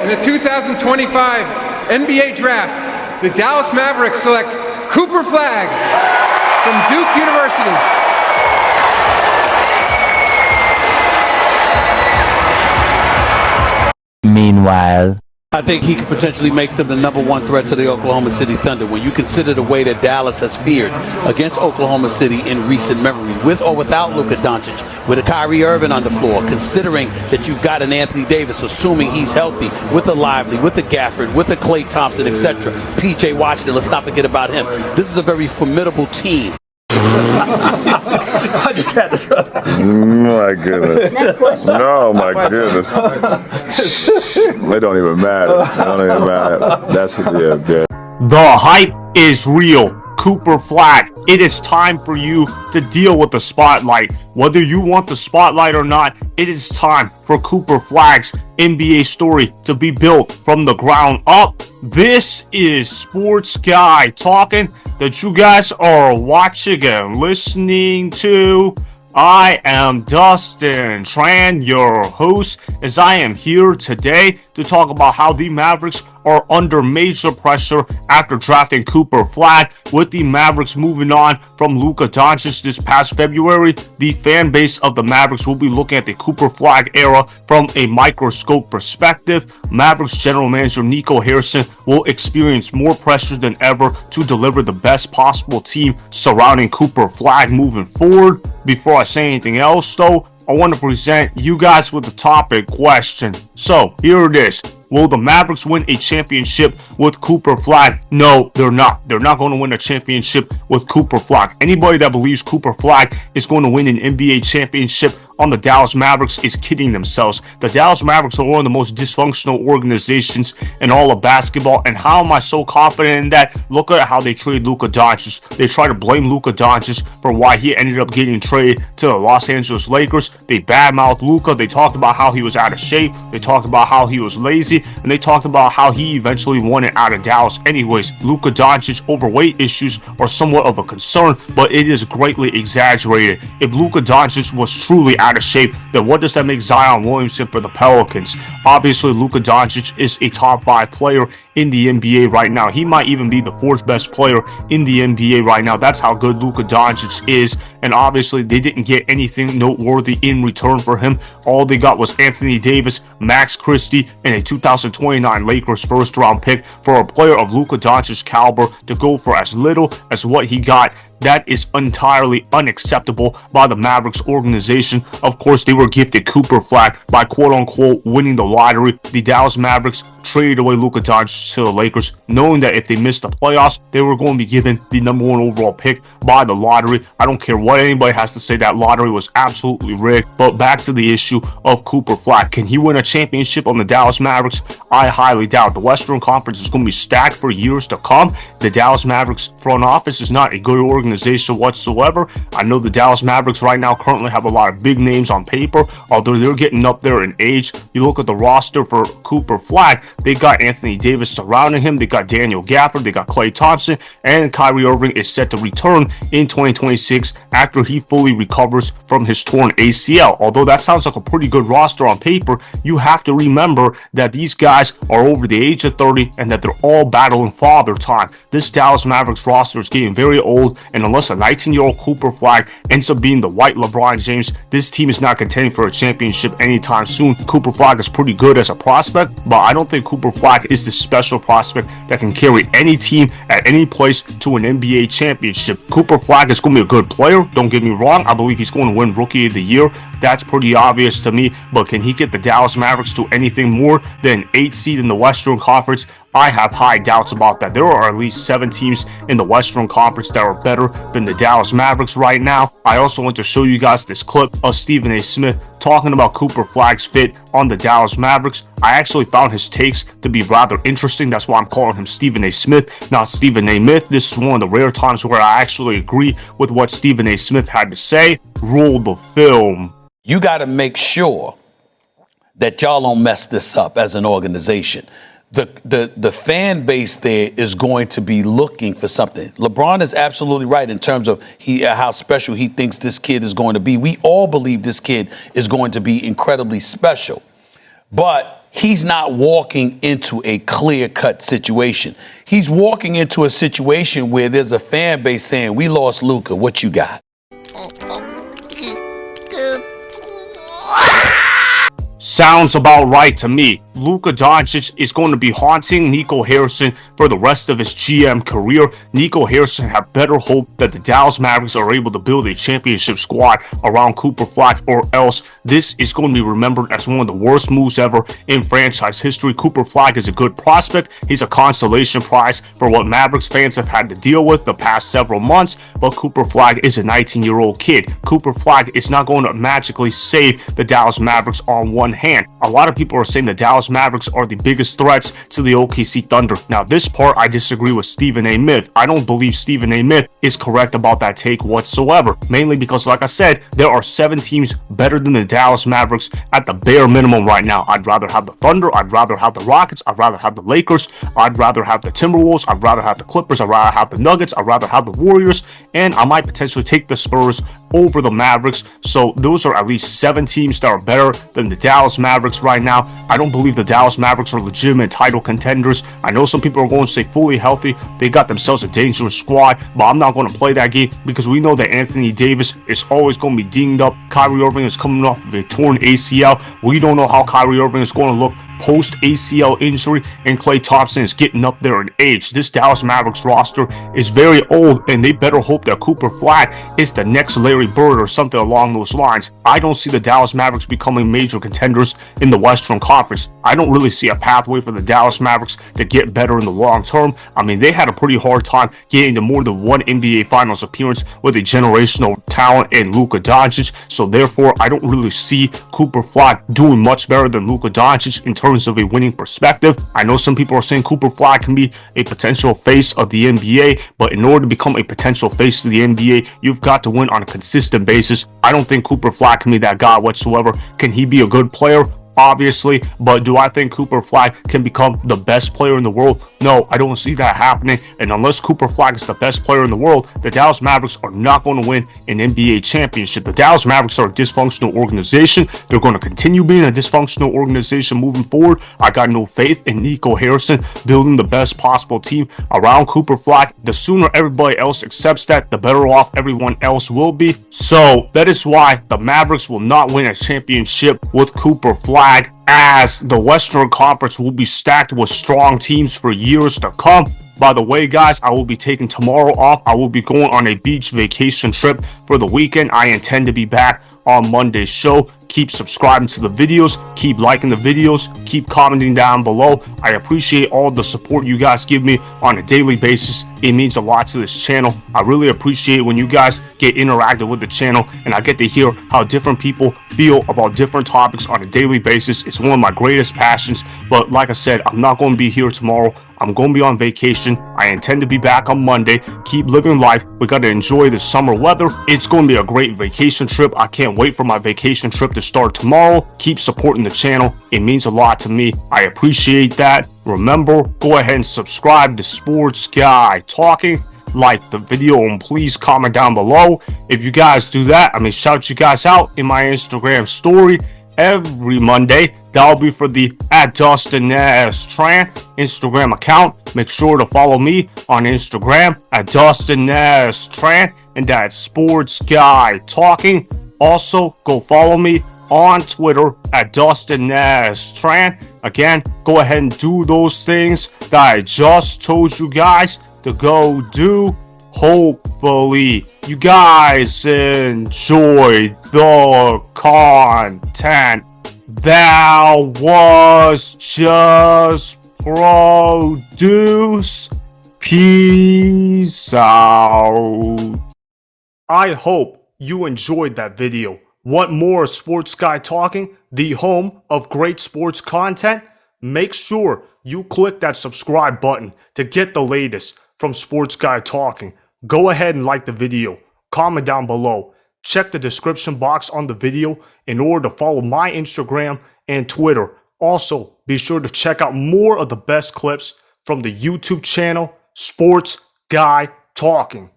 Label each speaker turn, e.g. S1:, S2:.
S1: In the 2025 NBA Draft, the Dallas Mavericks select Cooper Flagg from Duke University.
S2: Meanwhile,
S3: I think he potentially makes them the #1 threat to the Oklahoma City Thunder. When you consider the way that Dallas has fared against Oklahoma City in recent memory, with or without Luka Doncic, with a Kyrie Irving on the floor, considering that you've got an Anthony Davis, assuming he's healthy, with a Lively, with a Gafford, with a Klay Thompson, etc. PJ Washington, let's not forget about him. This is a very formidable team.
S4: I just had to.
S5: My goodness. No, my goodness. They don't even matter. They don't even matter. That's, yeah.
S6: The hype is real. Cooper Flagg, it is time for you to deal with the spotlight. Whether you want the spotlight or not, it is time for Cooper Flagg's NBA story to be built from the ground up. This is Sports Guy talking that you guys are watching and listening to. I am Dustin Tran, your host, as I am here today to talk about how the Mavericks are under major pressure after drafting Cooper Flagg. With the Mavericks moving on from Luka Doncic this past February, the fan base of the Mavericks will be looking at the Cooper Flagg era from a microscope perspective. Mavericks general manager Nico will experience more pressure than ever to deliver the best possible team surrounding Cooper Flagg moving forward. Before I say anything else, though, I want to present you guys with the topic question. So, here it is. Will the Mavericks win a championship with Cooper Flagg? No, they're not. They're not going to win a championship with Cooper Flagg. Anybody that believes Cooper Flagg is going to win an NBA championship on the Dallas Mavericks is kidding themselves. The Dallas Mavericks are one of the most dysfunctional organizations in all of basketball. And how am I so confident in that? Look at how they traded Luka Doncic. They try to blame Luka Doncic for why he ended up getting traded to the Los Angeles Lakers. They badmouthed Luka. They talked about how he was out of shape. They talked about how he was lazy. And they talked about how he eventually wanted out of Dallas anyways. Luka Doncic overweight issues are somewhat of a concern, but it is greatly exaggerated. If Luka Doncic was truly out of shape, then what does that make Zion Williamson for the Pelicans? Obviously, Luka Doncic is a top 5 player in the NBA right now. He might even be the 4th best player in the NBA right now. That's how good Luka Doncic is. And obviously, they didn't get anything noteworthy in return for him. All they got was Anthony Davis, Max Christie, and a 2029 Lakers first-round pick for a player of Luka Doncic's caliber to go for as little as what he got. That is entirely unacceptable by the Mavericks organization. Of course, they were gifted Cooper Flagg by quote-unquote winning the lottery. The Dallas Mavericks traded away Luka Doncic to the Lakers, knowing that if they missed the playoffs, they were going to be given the #1 overall pick by the lottery. I don't care what anybody has to say, that lottery was absolutely rigged. But back to the issue of Cooper Flagg. Can he win a championship on the Dallas Mavericks? I highly doubt. The Western Conference is going to be stacked for years to come. The Dallas Mavericks front office is not a good organization whatsoever. I know the Dallas Mavericks right now currently have a lot of big names on paper, although they're getting up there in age. You look at the roster for Cooper Flagg, they got Anthony Davis surrounding him, they got Daniel Gafford, they got Klay Thompson, and Kyrie Irving is set to return in 2026 after he fully recovers from his torn ACL. Although that sounds like a pretty good roster on paper, you have to remember that these guys are over the age of 30 and that they're all battling father time. This Dallas Mavericks roster is getting very old, and unless a 19-year-old Cooper Flagg ends up being the white LeBron James, this team is not contending for a championship anytime soon. Cooper Flagg is pretty good as a prospect, but I don't think Cooper Flagg is the special prospect that can carry any team at any place to an NBA championship. Cooper Flagg is going to be a good player, don't get me wrong. I believe he's going to win Rookie of the Year. That's pretty obvious to me, but can he get the Dallas Mavericks to anything more than 8th seed in the Western Conference? I have high doubts about that. There are at least 7 teams in the Western Conference that are better than the Dallas Mavericks right now. I also want to show you guys this clip of Stephen A. Smith talking about Cooper Flagg's fit on the Dallas Mavericks. I actually found his takes to be rather interesting. That's why I'm calling him Stephen A. Smith, not Stephen A. Myth. This is one of the rare times where I actually agree with what Stephen A. Smith had to say. Roll the film.
S3: You got to make sure that y'all don't mess this up as an organization. The fan base there is going to be looking for something. LeBron is absolutely right in terms of how special he thinks this kid is going to be. We all believe this kid is going to be incredibly special. But he's not walking into a clear-cut situation. He's walking into a situation where there's a fan base saying, we lost Luka, what you got?
S6: Sounds about right to me. Luka Doncic is going to be haunting Nico Harrison for the rest of his GM career. Nico Harrison have better hope that the Dallas Mavericks are able to build a championship squad around Cooper Flagg, or else this is going to be remembered as one of the worst moves ever in franchise history. Cooper Flagg is a good prospect. He's a consolation prize for what Mavericks fans have had to deal with the past several months, but Cooper Flagg is a 19-year-old kid. Cooper Flagg is not going to magically save the Dallas Mavericks on one hand. A lot of people are saying the Dallas Mavericks are the biggest threats to the OKC Thunder. Now, this part I disagree with Stephen A. Smith. I don't believe Stephen A. Smith is correct about that take whatsoever. Mainly because, like I said, there are 7 teams better than the Dallas Mavericks at the bare minimum right now. I'd rather have the Thunder. I'd rather have the Rockets. I'd rather have the Lakers. I'd rather have the Timberwolves. I'd rather have the Clippers. I'd rather have the Nuggets. I'd rather have the Warriors. And I might potentially take the Spurs over the Mavericks. So those are at least 7 teams that are better than the Dallas Mavericks right now. I don't believe the Dallas Mavericks are legitimate title contenders. I know some people are going to say fully healthy, they got themselves a dangerous squad, but I'm not going to play that game because we know that Anthony Davis is always going to be dinged up. Kyrie Irving is coming off of a torn ACL. We don't know how Kyrie Irving is going to look post-ACL injury, and Klay Thompson is getting up there in age. This Dallas Mavericks roster is very old, and they better hope that Cooper Flagg is the next Larry Bird or something along those lines. I don't see the Dallas Mavericks becoming major contenders in the Western Conference. I don't really see a pathway for the Dallas Mavericks to get better in the long term. I mean, they had a pretty hard time getting to more than one NBA Finals appearance with a generational talent in Luka Doncic, so therefore I don't really see Cooper Flagg doing much better than Luka Doncic in terms of a winning perspective. I know some people are saying Cooper Flagg can be a potential face of the NBA, but in order to become a potential face of the NBA, you've got to win on a consistent basis. I don't think Cooper Flagg can be that guy whatsoever. Can he be a good player? Obviously, but do I think Cooper Flagg can become the best player in the world? No, I don't see that happening. And unless Cooper Flagg is the best player in the world, the Dallas Mavericks are not going to win an NBA championship. The Dallas Mavericks are a dysfunctional organization. They're going to continue being a dysfunctional organization moving forward. I got no faith in Nico Harrison building the best possible team around Cooper Flagg. The sooner everybody else accepts that, the better off everyone else will be. So that is why the Mavericks will not win a championship with Cooper Flagg, as the Western Conference will be stacked with strong teams for years to come. By the way, guys, I will be taking tomorrow off. I will be going on a beach vacation trip for the weekend. I intend to be back on Monday's show. Keep subscribing to the videos, keep liking the videos, keep commenting down below. I appreciate all the support you guys give me on a daily basis. It means a lot to this channel. I really appreciate when you guys get interactive with the channel and I get to hear how different people feel about different topics on a daily basis. It's one of my greatest passions. But like I said, I'm not going to be here tomorrow. I'm going to be on vacation. I intend to be back on Monday. Keep living life. We got to enjoy the summer weather. It's going to be a great vacation trip. I can't wait for my vacation trip to start tomorrow. Keep supporting the channel. It means a lot to me. I appreciate that. Remember, go ahead and subscribe to Sports Guy Talking. Like the video and please comment down below. If you guys do that, I'm going to shout you guys out in my Instagram story every Monday. That'll be for the @DustinNasTran Instagram account. Make sure to follow me on Instagram @DustinNasTran, and that's Sports Guy Talking. Also, go follow me on Twitter @DustinNasTran. Again, go ahead and do those things that I just told you guys to go do. Hopefully, you guys enjoyed the content that was just produced. Peace out. I hope you enjoyed that video. Want more Sports Guy Talking, the home of great sports content? Make sure you click that subscribe button to get the latest from Sports Guy Talking. Go ahead and like the video, comment down below, check the description box on the video in order to follow my Instagram and Twitter. Also, be sure to check out more of the best clips from the YouTube channel, Sports Guy Talking.